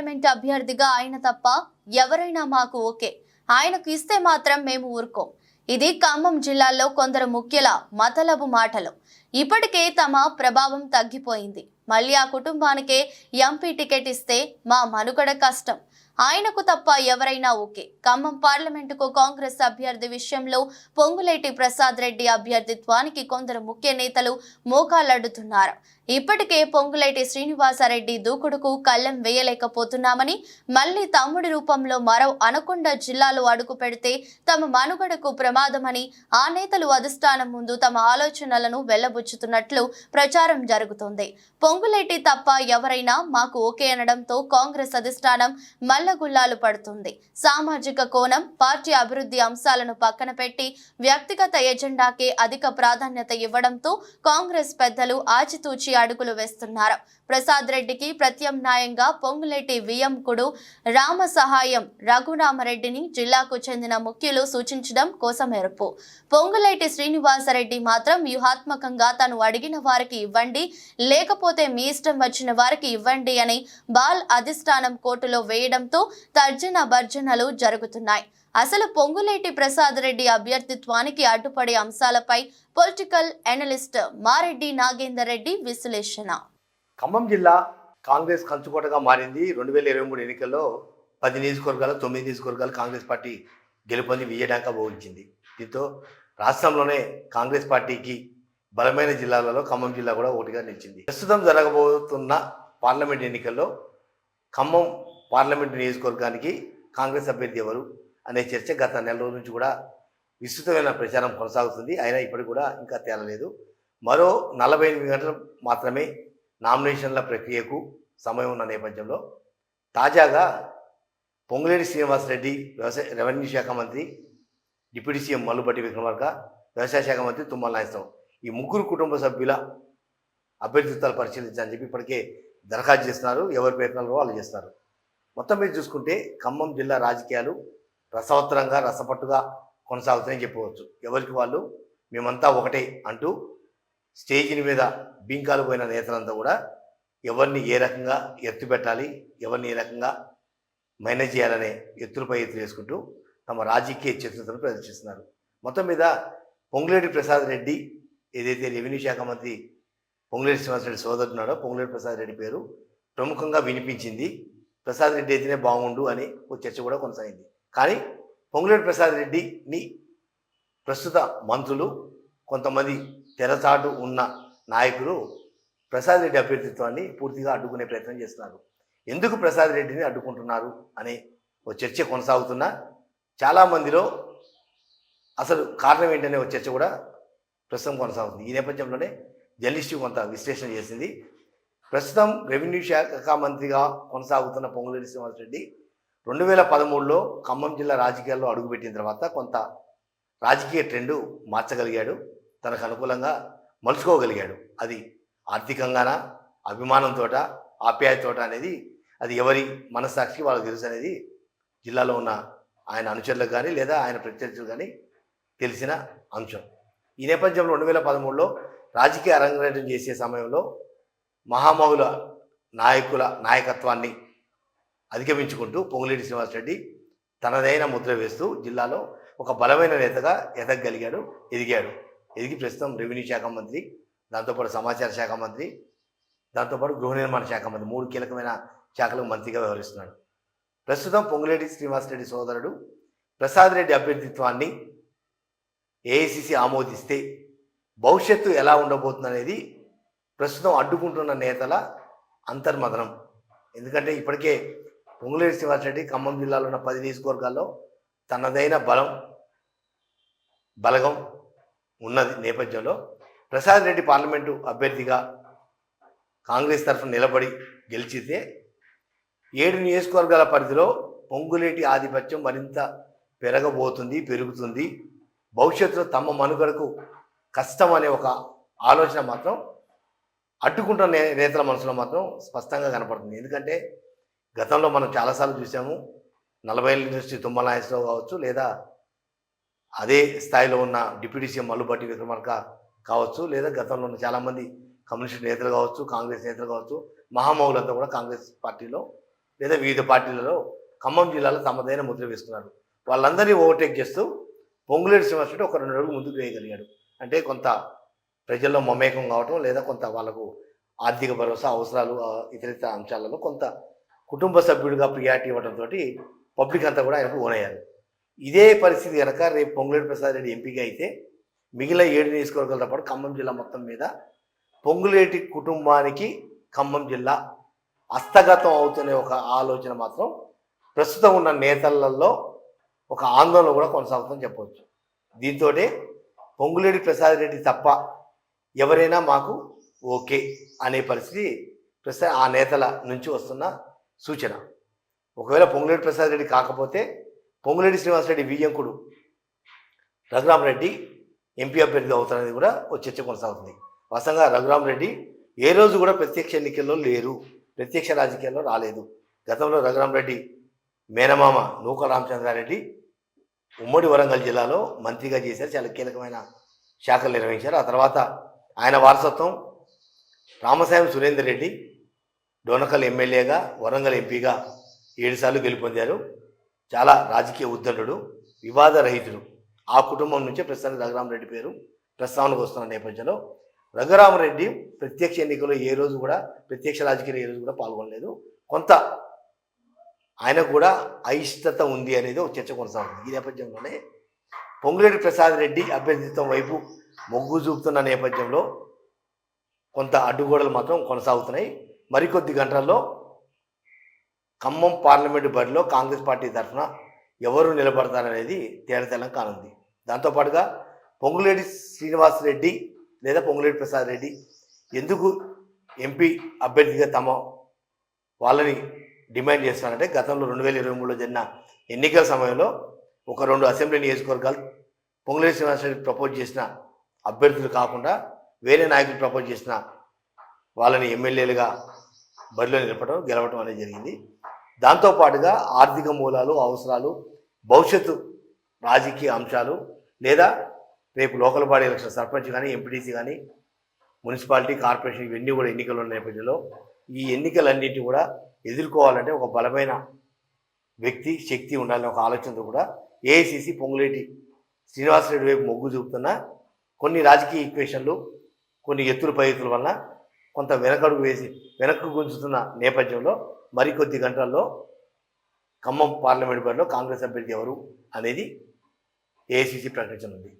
Parliament అభ్యర్థిగా ఆయన తప్ప ఎవరైనా మాకు ఓకే, ఆయనకు ఇస్తే మాత్రం మేము ఊరుకోం. ఇది ఖమ్మం జిల్లాలో కొందరు ముఖ్యుల మతలబు మాటలు. ఇప్పటికే తమ ప్రభావం తగ్గిపోయింది. మళ్ళీ ఆ కుటుంబానికే ఎంపీ టికెట్ ఇస్తే మా మనుగడ కష్టం. ఆయనకు తప్ప ఎవరైనా ఓకే. ఖమ్మం పార్లమెంటుకు కాంగ్రెస్ అభ్యర్థి విషయంలో పొంగులేటి ప్రసాద్ రెడ్డి అభ్యర్థిత్వానికి కొందరు ముఖ్య నేతలు మోకాళ్లడ్డుతున్నారు. ఇప్పటికే పొంగులేటి శ్రీనివాసరెడ్డి దూకుడుకు కళ్ళెం వేయలేకపోతున్నామని, మళ్లీ తమ్ముడి రూపంలో మరో అనకొండ జిల్లాలో అడుగు పెడితే తమ మనుగడకు ప్రమాదమని ఆ నేతలు అధిష్టానం ముందు తమ ఆలోచనలను వెళ్లబుచ్చుతున్నట్లు ప్రచారం జరుగుతోంది. పొంగులేటి తప్ప ఎవరైనా మాకు ఓకే అనడంతో కాంగ్రెస్ అధిష్టానం మల్లగుల్లాలు పడుతుంది. సామాజిక కోణం, పార్టీ అభివృద్ధి అంశాలను పక్కన పెట్టి వ్యక్తిగత ఎజెండాకే అధిక ప్రాధాన్యత ఇవ్వడంతో కాంగ్రెస్ పెద్దలు ఆచితూచి అడుగులు వేస్తున్నారు. ప్రసాద్ రెడ్డికి ప్రత్యామ్నాయంగా పొంగులేటి వియంకుడు రామ సహాయం రఘురామరెడ్డిని జిల్లాకు చెందిన ముఖ్యులు సూచించడం కోసమెరుపు. పొంగులేటి శ్రీనివాసరెడ్డి మాత్రం వ్యూహాత్మకంగా తను అడిగిన వారికి ఇవ్వండి, లేకపోతే మీ ఇష్టం వచ్చిన వారికి ఇవ్వండి అని బాల్ అధిష్టానం కోర్టులో వేయడంతో తర్జన భర్జనలు జరుగుతున్నాయి. అసలు పొంగులేటి ప్రసాద్ రెడ్డి అభ్యర్థిత్వానికి అడ్డుపడే అంశాలపై పొలిటికల్ అనలిస్ట్ మారెడ్డి నాగేందర్ రెడ్డి విశ్లేషణ. ఖమ్మం జిల్లా కాంగ్రెస్ కంచుకోటగా మారింది. 2023 ఎన్నికల్లో 10 నియోజకవర్గాలు 9 నియోజకవర్గాలు కాంగ్రెస్ పార్టీ గెలుపొంది విజయడంకా మోగించింది. దీంతో రాష్ట్రంలోనే కాంగ్రెస్ పార్టీకి బలమైన జిల్లాలలో ఖమ్మం జిల్లా కూడా ఒకటిగా నిలిచింది. ప్రస్తుతం జరగబోతున్న పార్లమెంట్ ఎన్నికల్లో ఖమ్మం పార్లమెంటు నియోజకవర్గానికి కాంగ్రెస్ అభ్యర్థి ఎవరు అనే చర్చ గత నెల రోజుల నుంచి కూడా విస్తృతమైన ప్రచారం కొనసాగుతుంది. అయినా ఇప్పటికి కూడా ఇంకా తేలలేదు. మరో 48 గంటలు మాత్రమే నామినేషన్ల ప్రక్రియకు సమయం ఉన్న నేపథ్యంలో తాజాగా పొంగులేటి శ్రీనివాసరెడ్డి రెవెన్యూ శాఖ మంత్రి, డిప్యూటీ సీఎం మల్లుబట్టి విక్రమార్క, వ్యవసాయ శాఖ మంత్రి తుమ్మల నాగేశ్వరరావు ఈ ముగ్గురు కుటుంబ సభ్యుల అభ్యర్థిత్వాలు పరిశీలించాలని చెప్పి ఇప్పటికే దరఖాస్తు చేస్తున్నారు. ఎవరి ప్రయత్నాలు వాళ్ళు చేస్తున్నారు. మొత్తం మీద చూసుకుంటే ఖమ్మం జిల్లా రాజకీయాలు రసవత్తరంగా రసపట్టుగా కొనసాగుతాయని చెప్పవచ్చు. ఎవరికి వాళ్ళు మేమంతా ఒకటే అంటూ స్టేజీని మీద బీంకాలు పోయిన నేతలంతా కూడా ఎవరిని ఏ రకంగా ఎత్తు పెట్టాలి, ఎవరిని ఏ రకంగా మేనేజ్ చేయాలనే ఎత్తులపై ఎత్తులు వేసుకుంటూ తమ రాజకీయ చతురతను ప్రదర్శిస్తున్నారు. మొత్తం మీద పొంగులేటి ప్రసాద్ రెడ్డి ఏదైతే రెవెన్యూ శాఖ మంత్రి పొంగులేటి శ్రీనివాసరెడ్డి సోదరుడున్నాడో పొంగులేటి ప్రసాద్ రెడ్డి పేరు ప్రముఖంగా వినిపించింది. ప్రసాద్ రెడ్డి అయితేనే బాగుండు అని ఒక చర్చ కూడా కొనసాగింది. కానీ పొంగులేటి ప్రసాద్ రెడ్డిని ప్రస్తుత మంత్రులు, కొంతమంది తెరచాటు ఉన్న నాయకులు ప్రసాద్ రెడ్డి అభ్యర్థిత్వాన్ని పూర్తిగా అడ్డుకునే ప్రయత్నం చేస్తున్నారు. ఎందుకు ప్రసాద్ రెడ్డిని అడ్డుకుంటున్నారు అనే ఒక చర్చ కొనసాగుతున్నా చాలామందిలో అసలు కారణం ఏంటనే ఒక చర్చ కూడా ప్రస్తుతం కొనసాగుతుంది. ఈ నేపథ్యంలోనే జర్నలిస్టు కొంత విశ్లేషణ చేసింది. ప్రస్తుతం రెవెన్యూ శాఖ మంత్రిగా కొనసాగుతున్న పొంగులేటి శ్రీనివాసరెడ్డి 2013లో ఖమ్మం జిల్లా రాజకీయాల్లో అడుగుపెట్టిన తర్వాత కొంత రాజకీయ ట్రెండు మార్చగలిగాడు, తనకు అనుకూలంగా మలుచుకోగలిగాడు. అది ఆర్థికంగానా, అభిమానంతో, ఆప్యాయతోట అనేది అది ఎవరి మనస్సాక్షికి వాళ్ళకి తెలుసు అనేది జిల్లాలో ఉన్న ఆయన అనుచరులకు కానీ లేదా ఆయన ప్రత్యర్థులు కానీ తెలిసిన అంశం. ఈ నేపథ్యంలో 2013లో రాజకీయ అరంగేట్రం చేసే సమయంలో మహామహుల నాయకుల నాయకత్వాన్ని అధిగమించుకుంటూ పొంగులేటి శ్రీనివాసరెడ్డి తనదైన ముద్ర వేస్తూ జిల్లాలో ఒక బలమైన నేతగా ఎదిగి ప్రస్తుతం రెవెన్యూ శాఖ మంత్రి, దాంతోపాటు సమాచార శాఖ మంత్రి, దాంతోపాటు గృహ నిర్మాణ శాఖ మంత్రి, 3 కీలకమైన శాఖలకు మంత్రిగా వ్యవహరిస్తున్నాడు. ప్రస్తుతం పొంగులేటి శ్రీనివాసరెడ్డి సోదరుడు ప్రసాద్ రెడ్డి అభ్యర్థిత్వాన్ని ఏఐసిసి ఆమోదిస్తే భవిష్యత్తు ఎలా ఉండబోతుందనేది ప్రస్తుతం అడ్డుకుంటున్న నేతల అంతర్మథనం. ఎందుకంటే ఇప్పటికే పొంగులేటి శ్రీనివాసరెడ్డి ఖమ్మం జిల్లాలో ఉన్న 10 నియోజకవర్గాల్లో తనదైన బలగం ఉన్నది నేపథ్యంలో ప్రసాద్ రెడ్డి పార్లమెంటు అభ్యర్థిగా కాంగ్రెస్ తరఫున నిలబడి గెలిచితే 7 నియోజకవర్గాల పరిధిలో పొంగులేటి ఆధిపత్యం మరింత పెరుగుతుంది. భవిష్యత్తులో తమ మనుగడకు కష్టం అనే ఒక ఆలోచన మాత్రం అడ్డుకుంటున్న నేతల మనసులో మాత్రం స్పష్టంగా కనపడుతుంది. ఎందుకంటే గతంలో మనం చాలాసార్లు చూసాము. 40 ఏళ్ళ నుంచి తుమ్మల నాగేశ్వరరావు కావచ్చు, లేదా అదే స్థాయిలో ఉన్న డిప్యూటీ సీఎం మల్లుబట్టి విక్రమార్క కావచ్చు, లేదా గతంలో ఉన్న చాలామంది కమ్యూనిస్ట్ నేతలు కావచ్చు, కాంగ్రెస్ నేతలు కావచ్చు, మహామహులంతా కూడా కాంగ్రెస్ పార్టీలో లేదా వివిధ పార్టీలలో ఖమ్మం జిల్లాలో తమదైన ముద్ర వేసుకున్నారు. వాళ్ళందరినీ ఓవర్టేక్ చేస్తూ పొంగులేటి శ్రీనివాసరెడ్డి ఒక 2 అడుగులు ముందుకు వేయగలిగాడు. అంటే కొంత ప్రజల్లో మమేకం కావటం, లేదా కొంత వాళ్ళకు ఆర్థిక భరోసా, అవసరాలు, ఇతరితర అంశాలలో కొంత కుటుంబ సభ్యుడిగా ప్రియారిటీ ఇవ్వడంతో పబ్లిక్ అంతా కూడా ఆయనకు ఓనయ్యారు. ఇదే పరిస్థితి కనుక రేపు పొంగులేటి ప్రసాద్ రెడ్డి ఎంపీగా అయితే మిగిలిన 7 నియోజకవర్గాలతో పాటు ఖమ్మం జిల్లా మొత్తం మీద పొంగులేటి కుటుంబానికి ఖమ్మం జిల్లా హస్తగతం అవుతున్న ఒక ఆలోచన మాత్రం ప్రస్తుతం ఉన్న నేతలలో ఒక ఆందోళన కూడా కొనసాగుతుందని చెప్పవచ్చు. దీంతో పొంగులేటి ప్రసాద్ రెడ్డి తప్ప ఎవరైనా మాకు ఓకే అనే పరిస్థితి ప్రస్తుతం ఆ నేతల నుంచి వస్తున్న సూచన. ఒకవేళ పొంగులేటి ప్రసాద్ రెడ్డి కాకపోతే పొంగులేటి శ్రీనివాసరెడ్డి వియ్యంకుడు రఘురామరెడ్డి ఎంపీ అభ్యర్థి అవుతారనేది కూడా ఒక చర్చ కొనసాగుతుంది. వాస్తవంగా రఘురామరెడ్డి ఏ రోజు కూడా ప్రత్యక్ష ఎన్నికల్లో లేరు, ప్రత్యక్ష రాజకీయాల్లో రాలేదు. గతంలో రఘురామరెడ్డి మేనమామ నూకల రామచంద్రారెడ్డి ఉమ్మడి వరంగల్ జిల్లాలో మంత్రిగా చేశారు, చాలా కీలకమైన శాఖలు నిర్వహించారు. ఆ తర్వాత ఆయన వారసత్వం రామసాయం సురేందర్ రెడ్డి డోనకల్ ఎమ్మెల్యేగా, వరంగల్ ఎంపీగా 7 సార్లు గెలుపొందారు. చాలా రాజకీయ ఉద్దండుడు, వివాద రహితుడు. ఆ కుటుంబం నుంచే ప్రస్తుతానికి రఘురామరెడ్డి పేరు ప్రస్తావనకు వస్తున్న నేపథ్యంలో రఘురామరెడ్డి ప్రత్యక్ష ఎన్నికల్లో ఏ రోజు కూడా, ప్రత్యక్ష రాజకీయాలు ఏ రోజు కూడా పాల్గొనలేదు. కొంత ఆయనకు కూడా అయిష్టత ఉంది అనేది ఒక చర్చ కొనసాగుతుంది. ఈ నేపథ్యంలోనే పొంగులేటి ప్రసాద్ రెడ్డి అభ్యర్థిత్వం వైపు మొగ్గు చూపుతున్న నేపథ్యంలో కొంత అడ్డుగోడలు మాత్రం కొనసాగుతున్నాయి. మరికొద్ది గంటల్లో ఖమ్మం పార్లమెంటు బరిలో కాంగ్రెస్ పార్టీ తరఫున ఎవరు నిలబడతారనేది తేడతెల్లం కానుంది. దాంతోపాటుగా పొంగులేటి శ్రీనివాసరెడ్డి లేదా పొంగులేటి ప్రసాద్ రెడ్డి ఎందుకు ఎంపీ అభ్యర్థిగా తమ వాళ్ళని డిమాండ్ చేస్తున్నారంటే, గతంలో 2023లో జరిగిన ఎన్నికల సమయంలో ఒక 2 అసెంబ్లీ నియోజకవర్గాలు పొంగులేటి శ్రీనివాసరెడ్డి ప్రపోజ్ చేసిన అభ్యర్థులు కాకుండా వేరే నాయకులు ప్రపోజ్ చేసిన వాళ్ళని ఎమ్మెల్యేలుగా బరిలో నిలపడం, గెలవడం అనేది జరిగింది. దాంతోపాటుగా ఆర్థిక మూలాలు, అవసరాలు, భవిష్యత్తు రాజకీయ అంశాలు, లేదా రేపు లోకల్ బాడీ ఎలక్షన్ సర్పంచ్ కానీ, ఎంపీటీసీ కానీ, మున్సిపాలిటీ, కార్పొరేషన్ ఇవన్నీ కూడా ఎన్నికలు ఉన్న నేపథ్యంలో ఈ ఎన్నికలన్నింటినీ కూడా ఎదుర్కోవాలంటే ఒక బలమైన వ్యక్తి, శక్తి ఉండాలని ఒక ఆలోచనతో కూడా ఏఐసిసి పొంగులేటి శ్రీనివాసరెడ్డి వైపు మొగ్గు చూపుతున్న కొన్ని రాజకీయ ఈక్వేషన్లు, కొన్ని ఎత్తుల పై ఎత్తుల వల్ల కొంత వెనక్కు గుంజుతున్న నేపథ్యంలో మరికొద్ది గంటల్లో ఖమ్మం పార్లమెంట్ బరిలో కాంగ్రెస్ అభ్యర్థి ఎవరు అనేది ఏఐసిసి ప్రకటించనుంది.